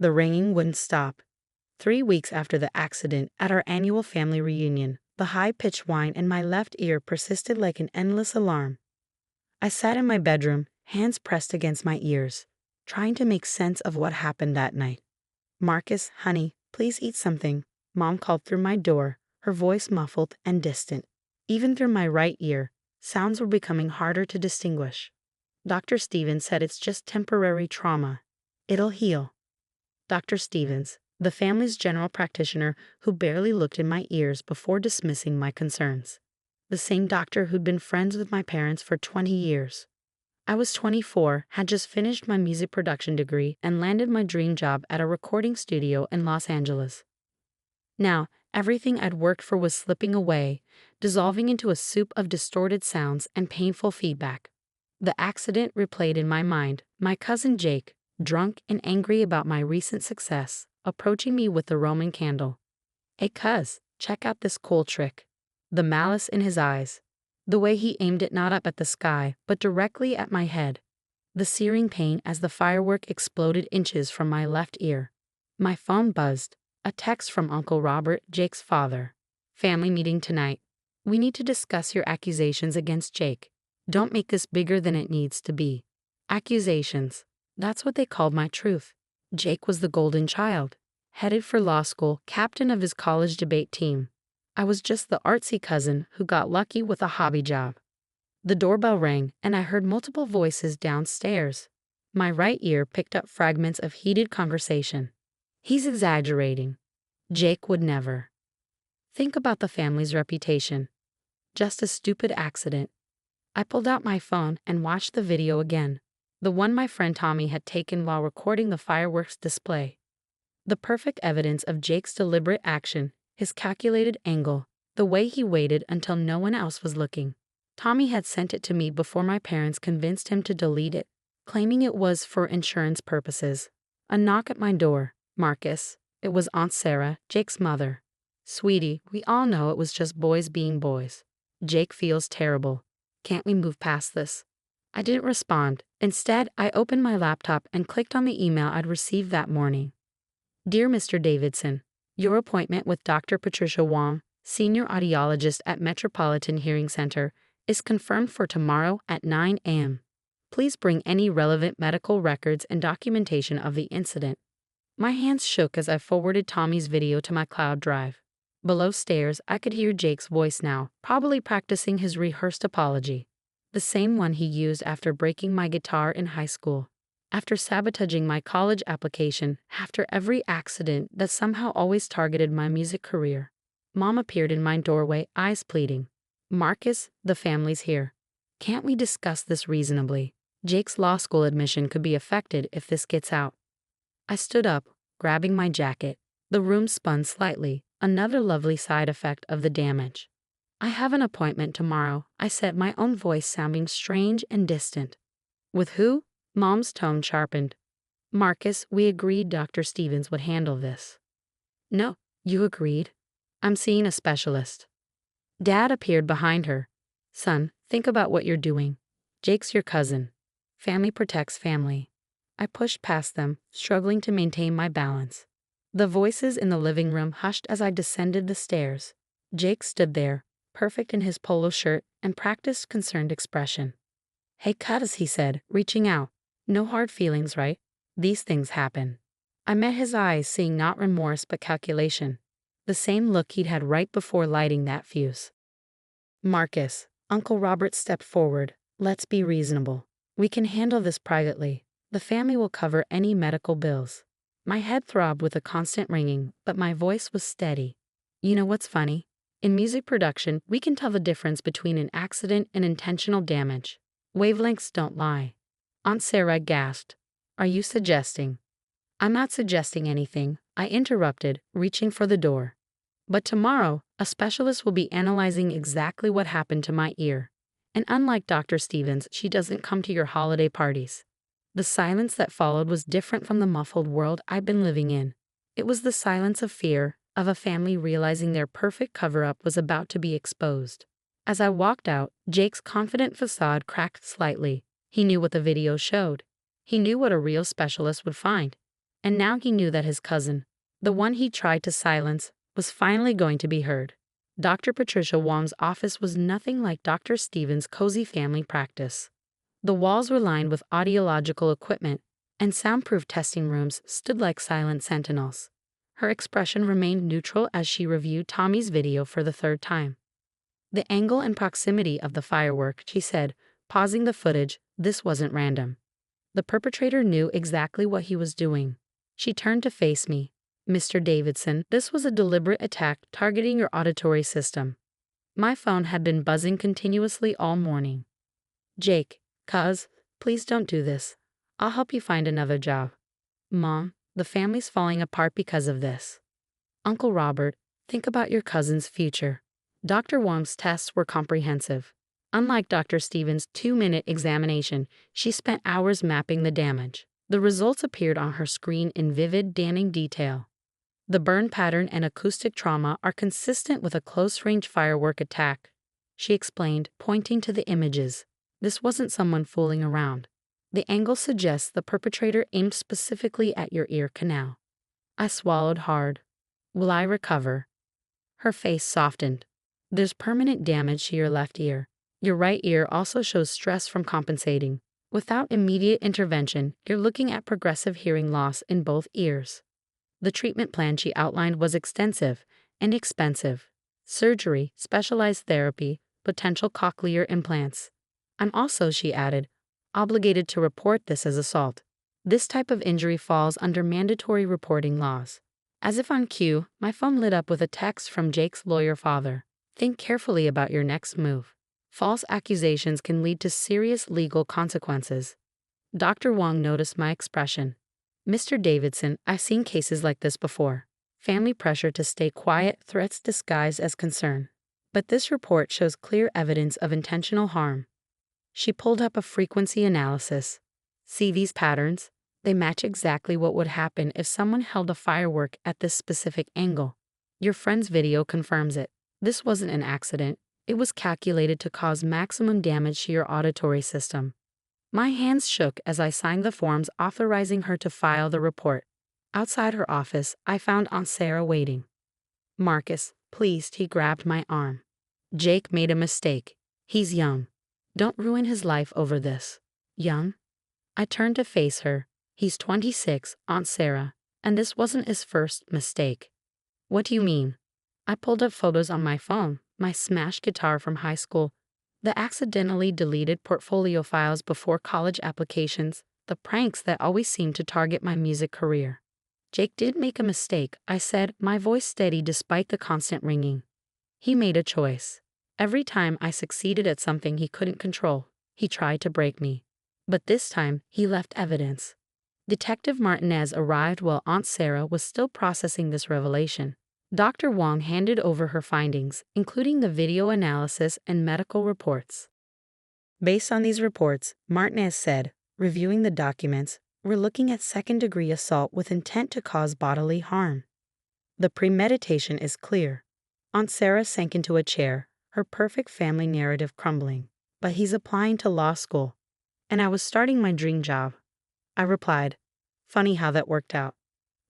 The ringing wouldn't stop. 3 weeks after the accident at our annual family reunion, the high-pitched whine in my left ear persisted like an endless alarm. I sat in my bedroom, hands pressed against my ears, trying to make sense of what happened that night. "Marcus, honey, please eat something," Mom called through my door, her voice muffled and distant. Even through my right ear, sounds were becoming harder to distinguish. "Dr. Stevens said it's just temporary trauma. It'll heal." Dr. Stevens, the family's general practitioner who barely looked in my ears before dismissing my concerns. The same doctor who'd been friends with my parents for 20 years. I was 24, had just finished my music production degree, and landed my dream job at a recording studio in Los Angeles. Now, everything I'd worked for was slipping away, dissolving into a soup of distorted sounds and painful feedback. The accident replayed in my mind, my cousin Jake, drunk and angry about my recent success, approaching me with the Roman candle. "Hey cuz, check out this cool trick." The malice in his eyes. The way he aimed it not up at the sky, but directly at my head. The searing pain as the firework exploded inches from my left ear. My phone buzzed. A text from Uncle Robert, Jake's father. "Family meeting tonight. We need to discuss your accusations against Jake. Don't make this bigger than it needs to be." Accusations. That's what they called my truth. Jake was the golden child, headed for law school, captain of his college debate team. I was just the artsy cousin who got lucky with a hobby job. The doorbell rang, and I heard multiple voices downstairs. My right ear picked up fragments of heated conversation. "He's exaggerating. Jake would never." Think about the family's reputation. Just a stupid accident. I pulled out my phone and watched the video again, the one my friend Tommy had taken while recording the fireworks display. The perfect evidence of Jake's deliberate action, his calculated angle, the way he waited until no one else was looking. Tommy had sent it to me before my parents convinced him to delete it, claiming it was for insurance purposes. A knock at my door. "Marcus." It was Aunt Sarah, Jake's mother. "Sweetie, we all know it was just boys being boys. Jake feels terrible. Can't we move past this?" I didn't respond. Instead, I opened my laptop and clicked on the email I'd received that morning. "Dear Mr. Davidson, your appointment with Dr. Patricia Wong, senior audiologist at Metropolitan Hearing Center, is confirmed for tomorrow at 9 a.m. Please bring any relevant medical records and documentation of the incident." My hands shook as I forwarded Tommy's video to my cloud drive. Below stairs, I could hear Jake's voice now, probably practicing his rehearsed apology. The same one he used after breaking my guitar in high school, after sabotaging my college application, after every accident that somehow always targeted my music career. Mom appeared in my doorway, eyes pleading. "Marcus, the family's here. Can't we discuss this reasonably? Jake's law school admission could be affected if this gets out." I stood up, grabbing my jacket. The room spun slightly, another lovely side effect of the damage. "I have an appointment tomorrow," I said, my own voice sounding strange and distant. "With who?" Mom's tone sharpened. "Marcus, we agreed Dr. Stevens would handle this." "No, you agreed. I'm seeing a specialist." Dad appeared behind her. "Son, think about what you're doing. Jake's your cousin. Family protects family." I pushed past them, struggling to maintain my balance. The voices in the living room hushed as I descended the stairs. Jake stood there, perfect in his polo shirt and practiced concerned expression. "Hey cuz," he said, reaching out. "No hard feelings, right? These things happen." I met his eyes, seeing not remorse but calculation. The same look he'd had right before lighting that fuse. "Marcus," Uncle Robert stepped forward, "let's be reasonable. We can handle this privately. The family will cover any medical bills." My head throbbed with a constant ringing, but my voice was steady. "You know what's funny? In music production, we can tell the difference between an accident and intentional damage. Wavelengths don't lie." Aunt Sarah gasped. "Are you suggesting?" "I'm not suggesting anything," I interrupted, reaching for the door. "But tomorrow, a specialist will be analyzing exactly what happened to my ear. And unlike Dr. Stevens, she doesn't come to your holiday parties." The silence that followed was different from the muffled world I'd been living in. It was the silence of fear, of a family realizing their perfect cover-up was about to be exposed. As I walked out, Jake's confident facade cracked slightly. He knew what the video showed. He knew what a real specialist would find. And now he knew that his cousin, the one he tried to silence, was finally going to be heard. Dr. Patricia Wong's office was nothing like Dr. Stevens' cozy family practice. The walls were lined with audiological equipment, and soundproof testing rooms stood like silent sentinels. Her expression remained neutral as she reviewed Tommy's video for the third time. The angle and proximity of the firework, she said, pausing the footage, this wasn't random. The perpetrator knew exactly what he was doing. She turned to face me. Mr. Davidson, this was a deliberate attack targeting your auditory system. My phone had been buzzing continuously all morning. Jake, cuz, please don't do this. I'll help you find another job. Mom, the family's falling apart because of this. Uncle Robert, think about your cousin's future. Dr. Wong's tests were comprehensive. Unlike Dr. Stevens' 2-minute examination, she spent hours mapping the damage. The results appeared on her screen in vivid, damning detail. The burn pattern and acoustic trauma are consistent with a close-range firework attack, she explained, pointing to the images. This wasn't someone fooling around. The angle suggests the perpetrator aimed specifically at your ear canal. I swallowed hard. Will I recover? Her face softened. There's permanent damage to your left ear. Your right ear also shows stress from compensating. Without immediate intervention, you're looking at progressive hearing loss in both ears. The treatment plan she outlined was extensive and expensive. Surgery, specialized therapy, potential cochlear implants. I'm also, she added, obligated to report this as assault. This type of injury falls under mandatory reporting laws. As if on cue, my phone lit up with a text from Jake's lawyer father. Think carefully about your next move. False accusations can lead to serious legal consequences. Dr. Wong noticed my expression. Mr. Davidson, I've seen cases like this before. Family pressure to stay quiet, threats disguised as concern. But this report shows clear evidence of intentional harm. She pulled up a frequency analysis. See these patterns? They match exactly what would happen if someone held a firework at this specific angle. Your friend's video confirms it. This wasn't an accident. It was calculated to cause maximum damage to your auditory system. My hands shook as I signed the forms authorizing her to file the report. Outside her office, I found Aunt Sarah waiting. Marcus, pleased, he grabbed my arm. Jake made a mistake. He's young. Don't ruin his life over this. Young? I turned to face her. He's 26, Aunt Sarah, and this wasn't his first mistake. What do you mean? I pulled up photos on my phone, my smashed guitar from high school, the accidentally deleted portfolio files before college applications, the pranks that always seemed to target my music career. Jake did make a mistake, I said, my voice steady despite the constant ringing. He made a choice. Every time I succeeded at something he couldn't control, he tried to break me. But this time, he left evidence. Detective Martinez arrived while Aunt Sarah was still processing this revelation. Dr. Wong handed over her findings, including the video analysis and medical reports. Based on these reports, Martinez said, reviewing the documents, we're looking at second-degree assault with intent to cause bodily harm. The premeditation is clear. Aunt Sarah sank into a chair, her perfect family narrative crumbling. But he's applying to law school, and I was starting my dream job. I replied, funny how that worked out.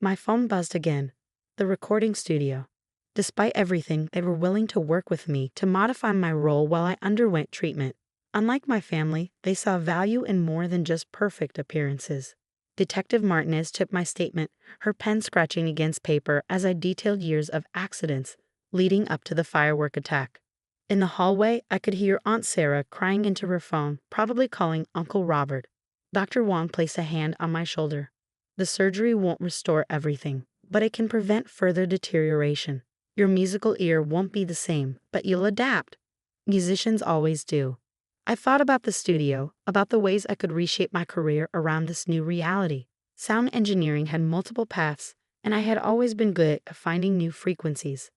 My phone buzzed again. The recording studio. Despite everything, they were willing to work with me to modify my role while I underwent treatment. Unlike my family, they saw value in more than just perfect appearances. Detective Martinez took my statement, her pen scratching against paper as I detailed years of accidents leading up to the firework attack. In the hallway, I could hear Aunt Sarah crying into her phone, probably calling Uncle Robert. Dr. Wong placed a hand on my shoulder. The surgery won't restore everything, but it can prevent further deterioration. Your musical ear won't be the same, but you'll adapt. Musicians always do. I thought about the studio, about the ways I could reshape my career around this new reality. Sound engineering had multiple paths, and I had always been good at finding new frequencies.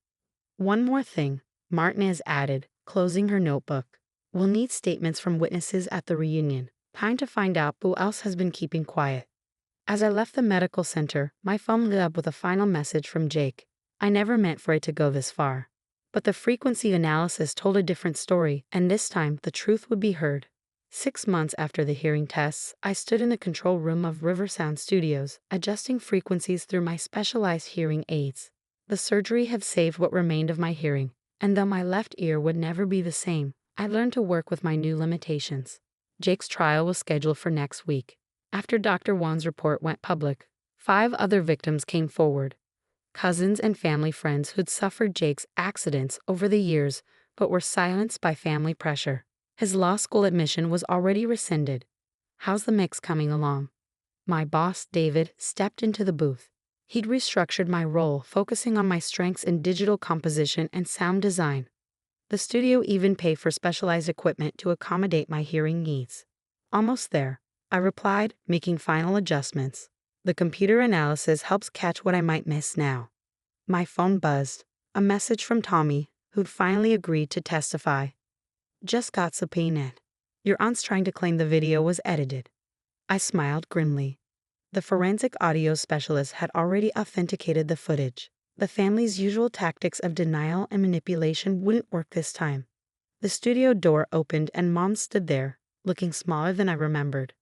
One more thing, Martinez added, closing her notebook. We'll need statements from witnesses at the reunion. Time to find out who else has been keeping quiet. As I left the medical center, my phone lit up with a final message from Jake. I never meant for it to go this far. But the frequency analysis told a different story, and this time the truth would be heard. 6 months after the hearing tests, I stood in the control room of Riversound Studios, adjusting frequencies through my specialized hearing aids. The surgery had saved what remained of my hearing, and though my left ear would never be the same, I learned to work with my new limitations. Jake's trial was scheduled for next week. After Dr. Wan's report went public, 5 other victims came forward. Cousins and family friends who'd suffered Jake's accidents over the years but were silenced by family pressure. His law school admission was already rescinded. How's the mix coming along? My boss, David, stepped into the booth. He'd restructured my role, focusing on my strengths in digital composition and sound design. The studio even paid for specialized equipment to accommodate my hearing needs. Almost there, I replied, making final adjustments. The computer analysis helps catch what I might miss now. My phone buzzed. A message from Tommy, who'd finally agreed to testify. Just got subpoenaed. Your aunt's trying to claim the video was edited. I smiled grimly. The forensic audio specialist had already authenticated the footage. The family's usual tactics of denial and manipulation wouldn't work this time. The studio door opened and Mom stood there, looking smaller than I remembered.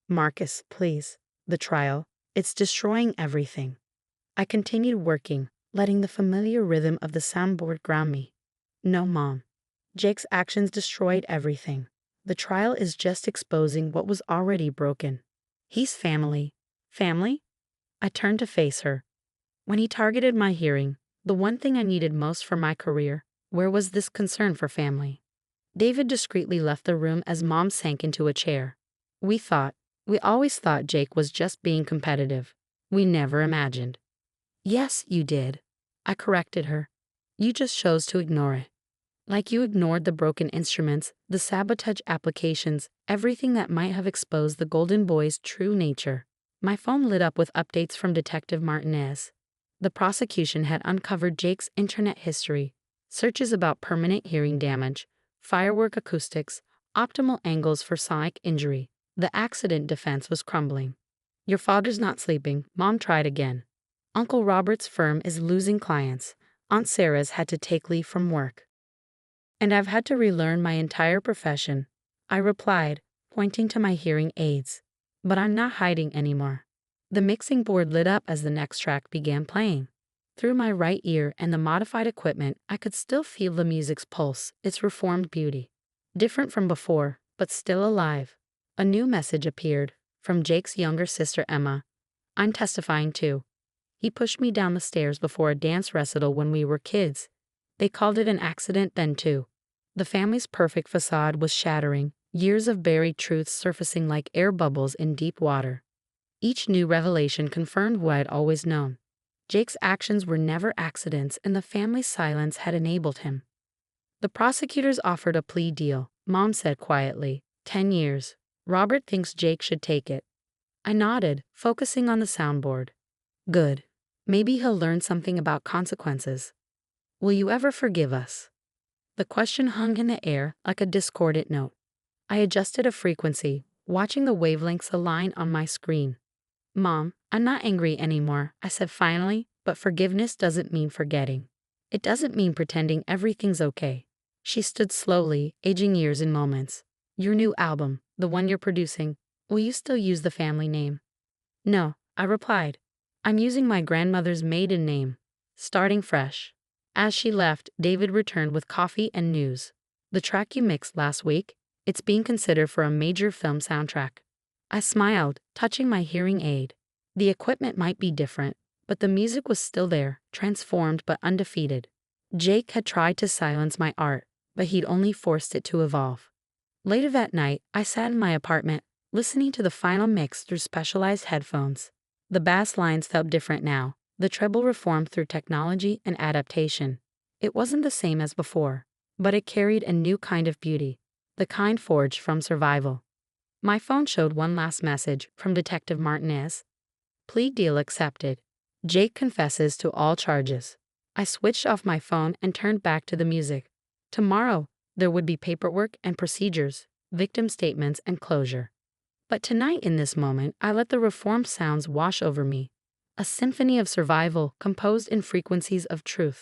Marcus, please. The trial. It's destroying everything. I continued working, letting the familiar rhythm of the soundboard ground me. No, Mom. Jake's actions destroyed everything. The trial is just exposing what was already broken. He's family. Family? I turned to face her. When he targeted my hearing, the one thing I needed most for my career, where was this concern for family? David discreetly left the room as Mom sank into a chair. We always thought Jake was just being competitive. We never imagined. Yes, you did. I corrected her. You just chose to ignore it. Like you ignored the broken instruments, the sabotage applications, everything that might have exposed the Golden Boy's true nature. My phone lit up with updates from Detective Martinez. The prosecution had uncovered Jake's internet history, searches about permanent hearing damage, firework acoustics, optimal angles for sonic injury. The accident defense was crumbling. Your father's not sleeping. Mom tried again. Uncle Robert's firm is losing clients. Aunt Sarah's had to take leave from work. And I've had to relearn my entire profession, I replied, pointing to my hearing aids. But I'm not hiding anymore. The mixing board lit up as the next track began playing. Through my right ear and the modified equipment, I could still feel the music's pulse, its reformed beauty. Different from before, but still alive. A new message appeared, from Jake's younger sister Emma. I'm testifying too. He pushed me down the stairs before a dance recital when we were kids. They called it an accident then too. The family's perfect facade was shattering, years of buried truths surfacing like air bubbles in deep water. Each new revelation confirmed what I'd always known. Jake's actions were never accidents, and the family's silence had enabled him. The prosecutors offered a plea deal, Mom said quietly. 10 years. Robert thinks Jake should take it. I nodded, focusing on the soundboard. Good. Maybe he'll learn something about consequences. Will you ever forgive us? The question hung in the air like a discordant note. I adjusted a frequency, watching the wavelengths align on my screen. Mom, I'm not angry anymore, I said finally, but forgiveness doesn't mean forgetting. It doesn't mean pretending everything's okay. She stood slowly, aging years in moments. Your new album, the one you're producing, will you still use the family name? No, I replied. I'm using my grandmother's maiden name, starting fresh. As she left, David returned with coffee and news. The track you mixed last week? It's being considered for a major film soundtrack. I smiled, touching my hearing aid. The equipment might be different, but the music was still there, transformed but undefeated. Jake had tried to silence my art, but he'd only forced it to evolve. Later that night, I sat in my apartment, listening to the final mix through specialized headphones. The bass lines felt different now, the treble reformed through technology and adaptation. It wasn't the same as before, but it carried a new kind of beauty, the kind forged from survival. My phone showed one last message from Detective Martinez. Plea deal accepted. Jake confesses to all charges. I switched off my phone and turned back to the music. Tomorrow, there would be paperwork and procedures, victim statements and closure. But tonight in this moment, I let the reformed sounds wash over me. A symphony of survival composed in frequencies of truth.